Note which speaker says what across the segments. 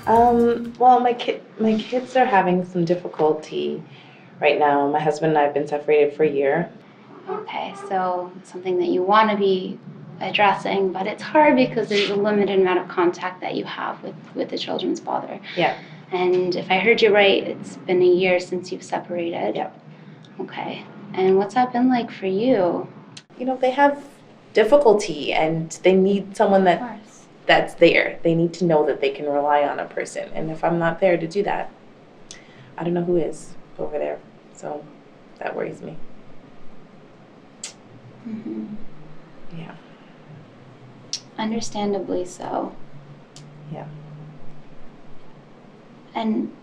Speaker 1: Well, my kids are having some difficulty right now. My husband and I have been separated for a year.
Speaker 2: Okay, so it's something that you want to be addressing, but it's hard because there's a limited amount of contact that you have with the children's father.
Speaker 1: Yeah.
Speaker 2: And if I heard you right, it's been a year since you've separated.
Speaker 1: Yep.
Speaker 2: Okay. And what's that been like for you?
Speaker 1: You know, they have difficulty and they need someone
Speaker 2: Of course.
Speaker 1: that's there. They need to know that they can rely on a person. And if I'm not there to do that, I don't know who is over there. So that worries me.
Speaker 2: Mm-hmm.
Speaker 1: Yeah.
Speaker 2: Understandably so.
Speaker 1: Yeah.
Speaker 2: And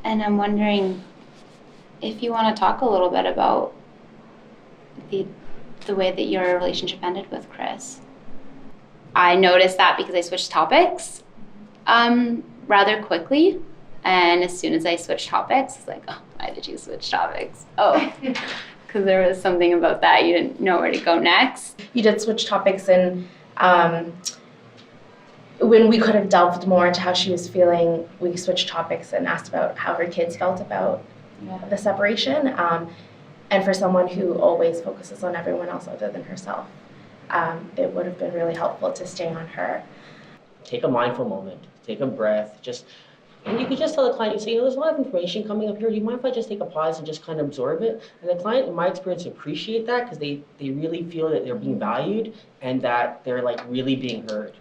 Speaker 2: I'm wondering if you want to talk a little bit about the way that your relationship ended with Chris. I noticed that because I switched topics rather quickly. And as soon as I switched topics, it's like, oh, why did you switch topics? Oh, because there was something about that. You didn't know where to go next.
Speaker 3: You did switch topics, and when we could have delved more into how she was feeling, we switched topics and asked about how her kids felt about the separation. And for someone who always focuses on everyone else other than herself, it would have been really helpful to stay on her.
Speaker 4: Take a mindful moment, take a breath, and you could just tell the client, you say, there's a lot of information coming up here. Do you mind if I just take a pause and just kind of absorb it? And the client, in my experience, appreciate that because they really feel that they're being valued and that they're like really being heard.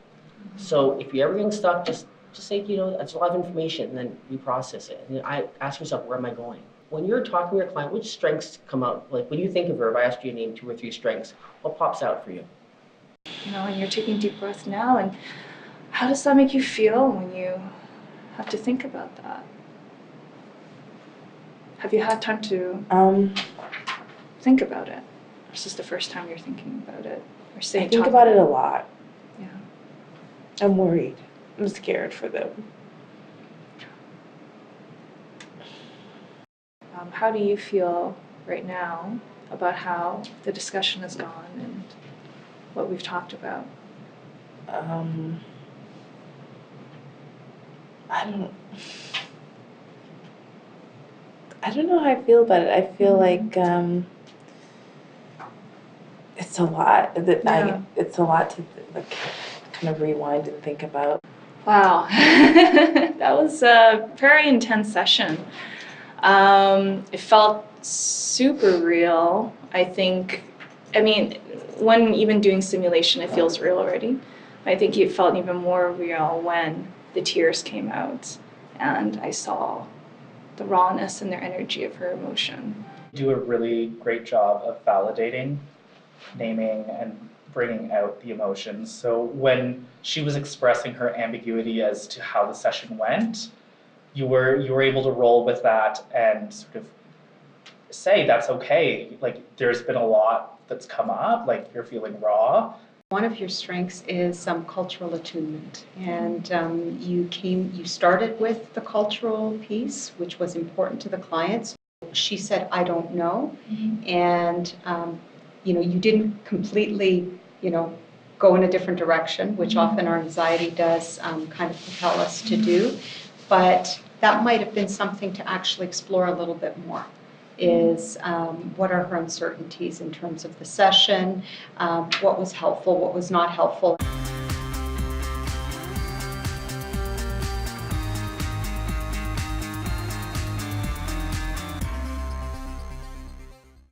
Speaker 4: So if you're ever getting stuck, just say, that's a lot of information, and then reprocess it. And I ask yourself, where am I going? When you're talking to your client, which strengths come out? Like when you think of her, if I asked you to name 2 or 3 strengths, what pops out for you?
Speaker 5: And you're taking deep breaths now, and how does that make you feel when you have to think about that? Have you had time to think about it? Or is this the first time you're thinking about it? Or
Speaker 1: I think about it a lot.
Speaker 5: Yeah.
Speaker 1: I'm worried. I'm scared for them.
Speaker 5: How do you feel right now about how the discussion has gone and what we've talked about?
Speaker 1: I don't know how I feel about it. I feel like it's a lot. It's a lot to like kind of rewind and think about.
Speaker 5: Wow, that was a very intense session. It felt super real. When even doing simulation, it feels real already. I think it felt even more real when the tears came out and I saw the rawness and their energy of her emotion.
Speaker 6: Do a really great job of validating, naming, and bringing out the emotions. So when she was expressing her ambiguity as to how the session went, you were able to roll with that and sort of say that's okay. Like there's been a lot that's come up, like you're feeling raw.
Speaker 7: One of your strengths is cultural attunement, and you started with the cultural piece, which was important to the clients. She said, "I don't know," and you didn't completely, go in a different direction, which often our anxiety does kind of propel us to do. But that might have been something to actually explore a little bit more. Is what are her uncertainties in terms of the session, what was helpful, what was not helpful.